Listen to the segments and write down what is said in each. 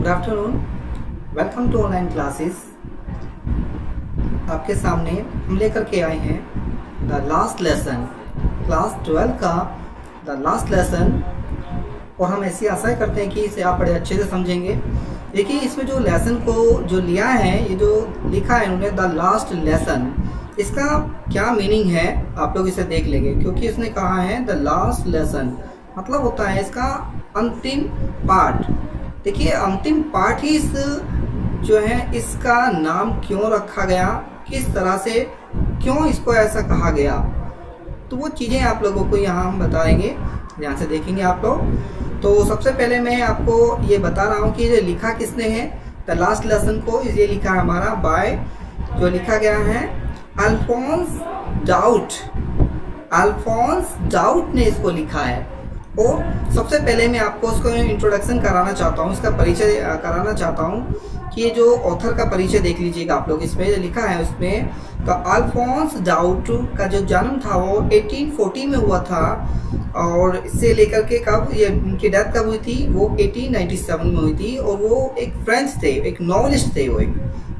Good afternoon. Welcome to online classes. आपके सामने हम लेकर के आए हैं द लास्ट लेसन, क्लास 12 का द लास्ट लेसन। और हम ऐसी आशा करते हैं कि इसे आप बड़े अच्छे से समझेंगे। देखिए, इसमें जो लेसन को जो लिया है, ये जो लिखा है इन्होंने द लास्ट लेसन, इसका क्या मीनिंग है आप लोग इसे देख लेंगे। क्योंकि इसने कहा है द लास्ट लेसन, मतलब होता है इसका अंतिम पाठ। देखिए, अंतिम पाठ ही इस जो है इसका नाम क्यों रखा गया, किस तरह से क्यों इसको ऐसा कहा गया, तो वो चीज़ें आप लोगों को यहाँ हम बताएंगे, ध्यान से देखेंगे आप लोग। तो सबसे पहले मैं आपको ये बता रहा हूँ कि ये लिखा किसने है द लास्ट लेसन को। ये लिखा हमारा बाय, जो लिखा गया है अल्फोंस डाउट। अल्फोंस डाउट ने इसको लिखा है। और सबसे पहले मैं आपको उसको इंट्रोडक्शन कराना चाहता हूँ, इसका परिचय कराना चाहता हूँ कि ये जो ऑथर का परिचय देख लीजिएगा आप लोग। इसमें लिखा है उसमें तो अल्फोंस डाउट का जो जन्म था वो 1840 में हुआ था, और इससे लेकर के कब ये उनकी डेथ कब हुई थी, वो 1897 में हुई थी। और वो एक फ्रेंच थे, एक नॉवलिस्ट थे, वो एक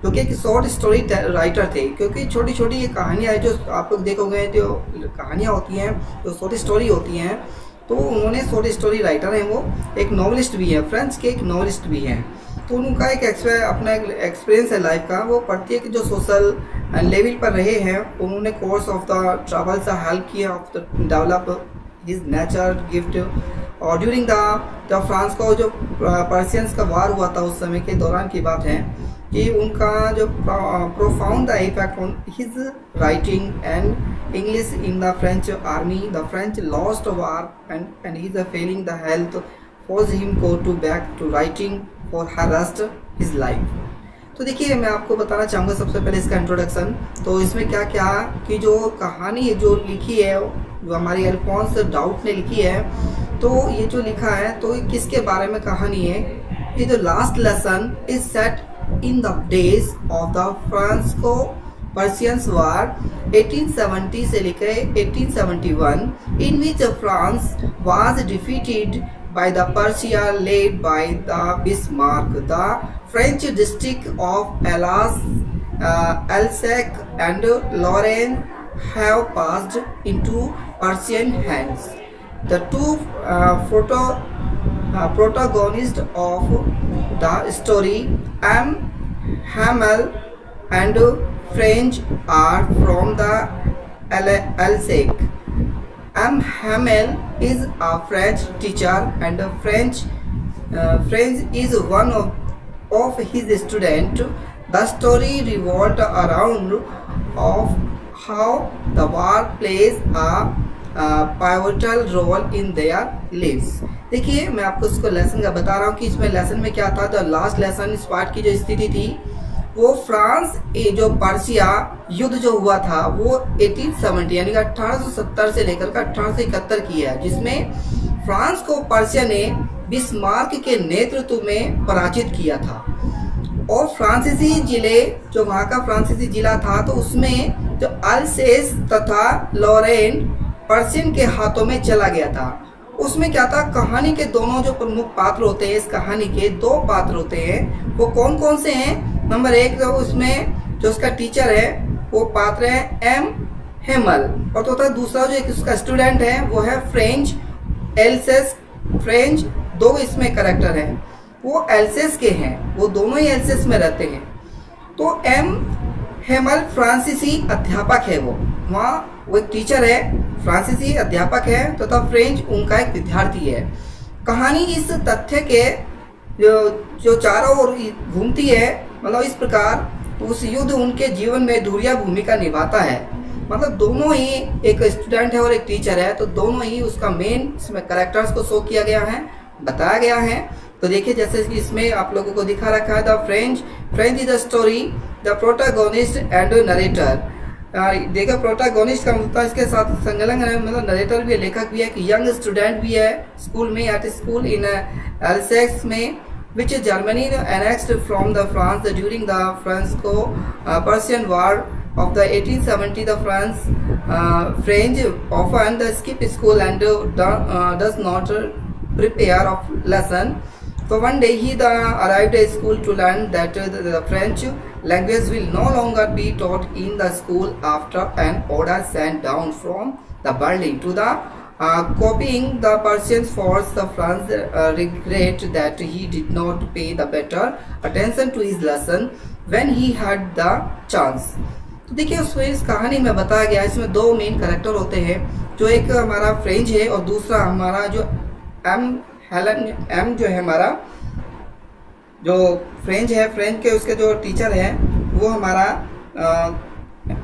जो कि एक शॉर्ट स्टोरी राइटर थे। क्योंकि छोटी छोटी ये कहानियाँ जो आप लोग देखोगे, जो कहानियाँ होती हैं, जो शॉर्ट स्टोरी होती हैं, तो उन्होंने शॉर्ट स्टोरी राइटर हैं, वो एक नॉवलिस्ट भी है, फ्रेंच के एक नॉवलिस्ट भी हैं। तो उनका एक अपना एक एक्सपीरियंस है लाइफ का। वो प्रत्येक जो सोशल लेवल पर रहे हैं, उन्होंने कोर्स ऑफ द ट्रैवल से हेल्प किया of the develop his nature gift. और ड्यूरिंग द फ्रांस का जो पर्शियंस का वार हुआ था, उस समय के दौरान की बात है कि उनका जो profound the effect on his writing and English in the French army. The French lost war and he is failing the health forced him go to back to writing for harassed his life। तो देखिए, मैं आपको बताना चाहूँगा सबसे पहले इसका introduction. तो इसमें क्या क्या कि जो कहानी जो लिखी है, जो हमारी अल्फोंस डाउट ने लिखी है, तो ये जो लिखा है तो किसके बारे में कहानी है। ये जो last lesson is set in the days of the Franco Persians war 1870 से लेकर 1871, in which France was defeated by the Persia led by the Bismarck. The French district of Alsace and Lorraine have passed into Persian hands. The two protagonists of the story, M. Hamel and French, are from the Alsace. M. Hamel is a French teacher and French is one of his students. The story revolves around of how the war plays a pivotal role in their lives। देखिए, मैं आपको इसको lesson का बता रहा हूँ कि इसमें लेसन में क्या था। द लास्ट लेसन, इस पार्ट की जो स्थिति थी, वो फ्रांस जो पर्शिया युद्ध जो हुआ था वो 1870 यानी कि 1870 से लेकर 1871 की है, जिसमें फ्रांस को पर्शिया ने बिस्मार्क के नेतृत्व में पराजित किया था। और फ्रांसीसी जिले, जो वहाँ का फ्रांसीसी जिला था, तो उसमें जो अल्सेस तथा लॉरेन पर्शियन के हाथों में चला गया था। उसमें क्या था, कहानी के दोनों जो प्रमुख पात्र होते हैं, इस कहानी के दो पात्र होते हैं, वो कौन कौन से हैं। नंबर एक, जो उसमें जो उसका टीचर है वो पात्र है एम हेमल, और तो दूसरा जो एक उसका स्टूडेंट है वो है फ्रेंच एल्सेस। फ्रेंच दो इसमें करेक्टर हैं, वो एल्सेस के हैं, वो दोनों ही एल्सेस में रहते हैं। तो एम हेमल फ्रांसीसी अध्यापक है, वो एक टीचर है, फ्रांसीसी अध्यापक है, तथा तो फ्रेंच उनका एक विद्यार्थी है। कहानी इस तथ्य के जो चारों ओर घूमती है, मतलब इस प्रकार उस युद्ध उनके जीवन में धुरिया भूमिका निभाता है। मतलब दोनों ही, एक स्टूडेंट है और एक टीचर है, तो दोनों ही उसका मेन इसमें कैरेक्टर्स को शो किया गया है, बताया गया है। तो देखिए, जैसे कि इसमें आप लोगों को दिखा रखा है the French is the story, the protagonist and narrator. देखो, प्रोटैगोनिस्ट का मतलब इसके साथ संलग्न है, मतलब नरेटर भी है, लेखक भी है, कि यंग स्टूडेंट भी है स्कूल में, एट स्कूल इन एल्सेक्स में, which Germany annexed from the France during the Franco-Persian War of the 1870. The French often skip school and does not prepare of lesson So one day he arrived at school to learn that the French language will no longer be taught in the school after an order sent down from the Berlin to the copying the Persian force. The France regret that he did not pay the better attention to his lesson when he had the chance. तो देखिए उसमें इस कहानी में बताया गया, इसमें दो मेन कैरेक्टर होते हैं, जो एक हमारा फ्रेंच है और दूसरा हमारा जो एम जो है हमारा जो फ्रेंच है, फ्रेंच के उसके जो टीचर है वो हमारा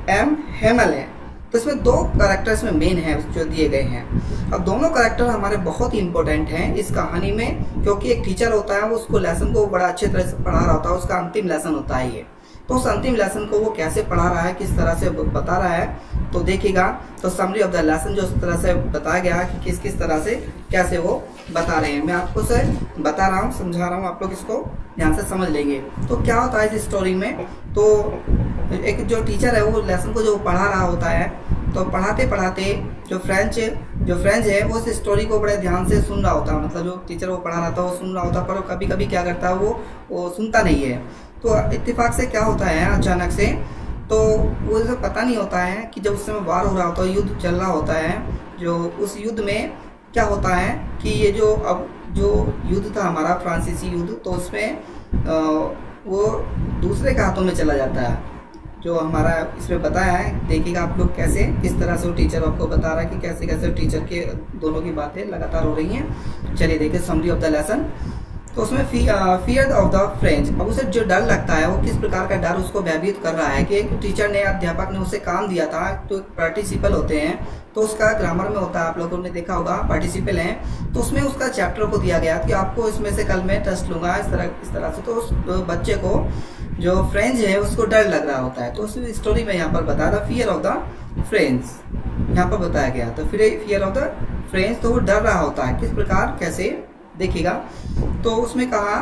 एम हेमल है। तो इसमें दो कैरेक्टर इसमें मेन है जो दिए गए हैं। अब दोनों कैरेक्टर हमारे बहुत ही इंपॉर्टेंट हैं इस कहानी में, क्योंकि एक टीचर होता है वो उसको लेसन को बड़ा अच्छे तरह से पढ़ा रहा होता है, उसका अंतिम लेसन होता है ये। तो उस अंतिम लेसन को वो कैसे पढ़ा रहा है, किस तरह से बता रहा है, तो देखिएगा। तो समरी ऑफ द लेसन जो इस तरह से बताया गया कि किस किस तरह से कैसे वो बता रहे हैं, मैं आपको से बता रहा हूँ, समझा रहा हूँ, आप लोग इसको ध्यान से समझ लेंगे। तो क्या होता है इस स्टोरी में, तो एक जो टीचर है वो लेसन को जो पढ़ा रहा होता है, तो पढ़ाते पढ़ाते जो फ्रेंच है वो इस स्टोरी को बड़े ध्यान से सुन रहा होता है। मतलब जो टीचर वो पढ़ा रहा था वो सुन रहा होता है, पर कभी कभी क्या करता है वो सुनता नहीं है। तो इत्तेफाक से क्या होता है अचानक से, तो वो पता नहीं होता है कि जब उस समय वार हो रहा होता है, युद्ध चल रहा होता है, जो उस युद्ध में क्या होता है कि ये जो अब जो युद्ध था हमारा फ्रांसीसी युद्ध, तो उसमें वो दूसरे के हाथों में चला जाता है। जो हमारा इसमें बताया है, देखिएगा आप लोग कैसे किस तरह से वो टीचर आपको बता रहा है कि कैसे कैसे टीचर के दोनों की बातें लगातार हो रही हैं। चलिए देखिए समरी ऑफ द लेसन। तो उसमें फियर ऑफ द फ्रेंच, अब उसे जो डर लगता है वो किस प्रकार का डर उसको भयभीत कर रहा है कि एक टीचर ने, अध्यापक ने उसे काम दिया था, तो पार्टिसिपल होते हैं, तो उसका ग्रामर में होता है, आप लोगों ने देखा होगा पार्टिसिपल हैं, तो उसमें उसका चैप्टर को दिया गया कि आपको इसमें से कल मैं टेस्ट लूँगा इस तरह से। तो उस बच्चे को जो फ्रेंच है उसको डर लग रहा होता है, तो उस स्टोरी में यहाँ पर बताया था फियर ऑफ द फ्रेंच, यहाँ पर बताया गया। तो फियर ऑफ द फ्रेंच, तो वो डर रहा होता है, किस प्रकार कैसे देखिएगा। तो उसमें कहा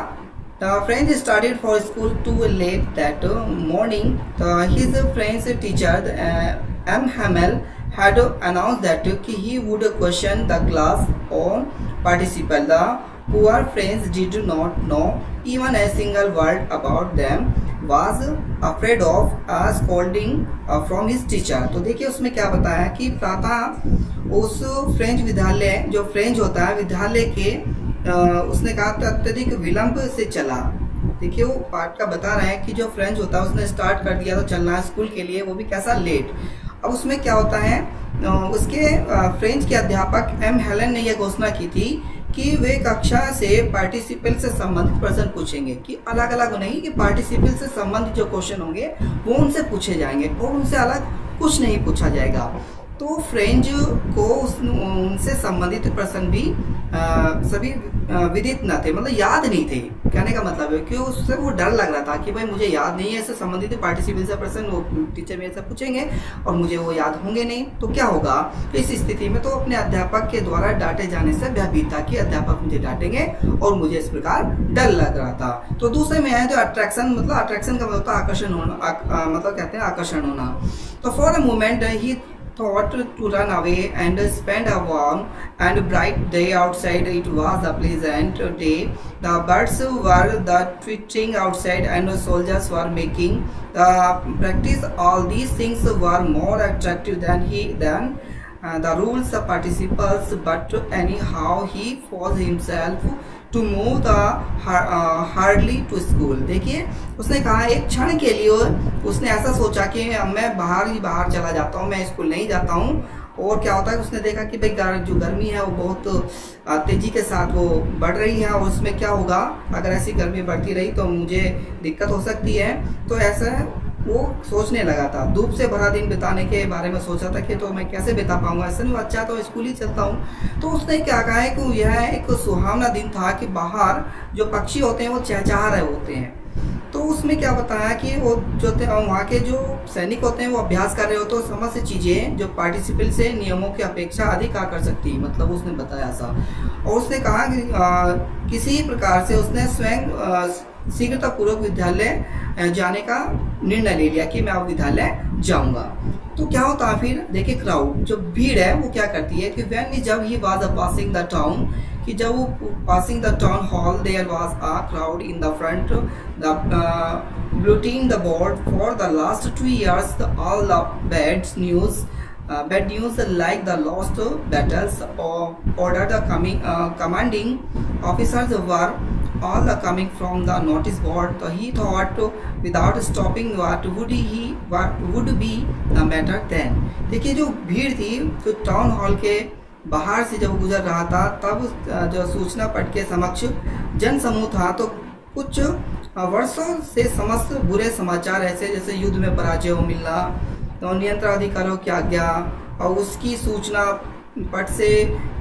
the French started for school too late that morning. His French teacher M. Hamel had announced that he would question the class on participle. The poor French did not know even a single word about them, was afraid of a scolding from his teacher. तो देखिए उसमें क्या बताया कि प्रातः उस French विद्यालय, जो फ्रेंच होता है विद्यालय के उसने कहा था अत्यधिक विलंब से चला। देखिए वो पार्ट का बता रहे हैं कि जो फ्रेंच होता है उसने स्टार्ट कर दिया तो चलना स्कूल के लिए, वो भी कैसा लेट। अब उसमें क्या होता है, उसके फ्रेंच के अध्यापक एम हेलन ने यह घोषणा की थी कि वे कक्षा से पार्टिसिपल से संबंधित प्रश्न पूछेंगे, कि अलग अलग नहीं, कि पार्टिसिपल से संबंधित जो क्वेश्चन होंगे वो उनसे पूछे जाएंगे और उनसे अलग कुछ नहीं पूछा जाएगा। तो फ्रेंच को उनसे संबंधित प्रश्न भी सभी विदित न थे, मतलब याद नहीं थे। कहने का मतलब है कि उससे वो डर लग रहा था कि भाई मुझे याद नहीं है, इससे संबंधित पार्टिसिपल से प्रश्न वो टीचर मेरे से पूछेंगे और मुझे वो याद होंगे नहीं, तो क्या होगा। तो इस स्थिति में तो अपने अध्यापक के द्वारा डांटे जाने से भयभीत था कि अध्यापक मुझे डांटेंगे और मुझे इस प्रकार डर लग रहा था। तो दूसरे में है जो अट्रैक्शन, मतलब अट्रैक्शन का मतलब आकर्षण होना, मतलब कहते हैं आकर्षण होना। तो for a moment he thought to run away and spend a warm and bright day outside. It was a pleasant day. The birds were tweeting outside and soldiers were making the practice. All these things were more attractive than the rules of participles, but anyhow he forced himself to move the hardly to school. देखिए उसने कहा एक क्षण के लिए उसने ऐसा सोचा कि मैं बाहर चला जाता हूँ, मैं स्कूल नहीं जाता हूँ। और क्या होता है उसने देखा कि भाई जो गर्मी है वो बहुत तेज़ी के साथ वो बढ़ रही है, और उसमें क्या होगा अगर ऐसी गर्मी बढ़ती रही तो मुझे दिक्कत हो सकती है। तो ऐसा वो सोचने लगा था, धूप से भरा दिन बिताने के बारे में सोचा था कि तो मैं कैसे बिता पाऊंगा, ऐसा नहीं, अच्छा तो स्कूल ही चलता हूँ। तो उसने क्या कहा है कि यह एक सुहावना दिन था कि बाहर जो पक्षी होते हैं वो चहचहा रहे होते हैं। तो उसमें क्या बताया कि वो जो थे वहाँ के जो सैनिक होते हैं वो अभ्यास कर रहे होते हैं, समझ से चीज़ें जो पार्टिसिपल से नियमों की अपेक्षा अधिक कर सकती है, मतलब उसने बताया ऐसा। और उसने कहा कि किसी प्रकार से उसने स्वयं शीघ्रतापूर्वक विद्यालय जाने का निर्णय ले लिया कि मैं अब विद्यालय जाऊंगा। तो क्या होता है फिर देखिए क्राउड, जो भीड़ है वो क्या करती है कि जब he was passing the town, कि जब वो passing the town hall there was a crowd in the front the bulletin the board for the last 2 years all the bad news like the lost battles order the commanding officers were all coming from the notice board. So he thought without stopping what would be the matter then. देखिए जो भीड़ थी तो town hall के बाहर से जब गुजर रहा था तब जो सूचना पट के समक्ष जन समूह था तो कुछ वर्षों से समस्त बुरे समाचार ऐसे जैसे युद्ध में पराजय हो मिलना, तो नियंत्रण अधिकारियों की आज्ञा और उसकी सूचना पट से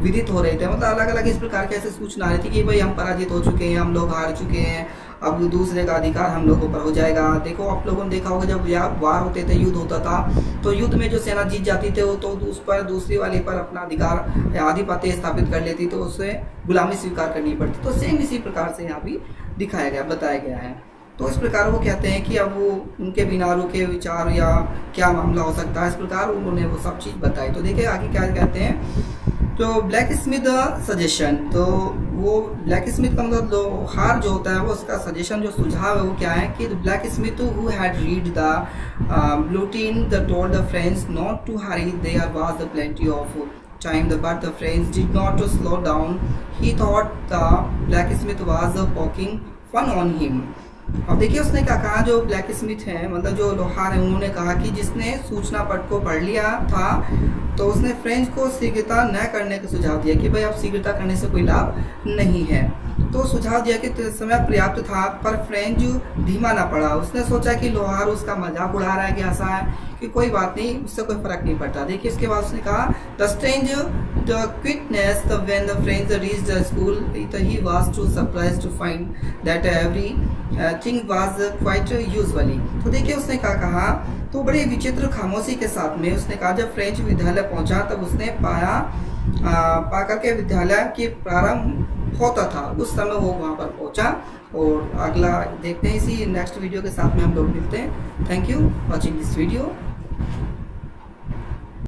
विदित हो रहे थे। मतलब अलग अलग इस प्रकार के ऐसे सूचना आ रही थी कि भाई हम पराजित हो चुके हैं, हम लोग हार चुके हैं, अब दूसरे का अधिकार हम लोगों पर हो जाएगा। देखो आप लोगों ने देखा होगा जब वार होते थे, युद्ध होता था, तो युद्ध में जो सेना जीत जाती थे वो तो उस पर दूसरी वाले पर अपना अधिकार या आधिपत्य स्थापित कर लेती, तो उससे गुलामी स्वीकार करनी पड़ती। तो सेम इसी प्रकार से यहाँ भी दिखाया गया, बताया गया है। तो इस प्रकार वो कहते हैं कि अब वो उनके बिना रुके विचार या क्या मामला हो सकता है, इस प्रकार उन्होंने वो सब चीज़ बताई। तो देखिए आगे क्या कहते हैं। तो ब्लैक स्मिथ सजेशन, तो वो ब्लैक स्मिथ का मतलब लोहार जो होता है वो उसका सजेशन जो सुझाव है वो क्या है कि blacksmith who had read the bulletin the told the friends not to hurry, there was the plenty of time but the friends did not slow down. He thought the blacksmith was poking fun on him. अब देखिए उसने क्या कहा, जो black Smith है मतलब जो लोहार है उन्होंने कहा कि जिसने सूचना पट को पढ़ लिया था तो उसने फ्रेंच को शीघ्रता न करने का सुझाव दिया कि भाई अब शीघ्रता करने से कोई लाभ नहीं है। तो सुझाव दिया कि समय पर्याप्त था पर फ्रेंच धीमा ना पड़ा। उसने सोचा कि लोहार उसका मजाक उड़ा रहा है कि ऐसा है कि कोई बात नहीं, उससे कोई फर्क नहीं पड़ता। देखिए इसके बाद उसने कहा the strange the quickness when the French reached the school he was too surprised to find that everything was quite usually. तो देखिए उसने क्या कहा, तो बड़े विचित्र खामोशी के साथ में उसने कहा जब फ्रेंच विद्यालय पहुंचा तब उसने पाकर के विद्यालय के प्रारंभ होता था उस समय वो वहाँ पर पहुंचा। और अगला देखते हैं इसी नेक्स्ट वीडियो के साथ में हम लोग मिलते हैं। Thank you watching this video.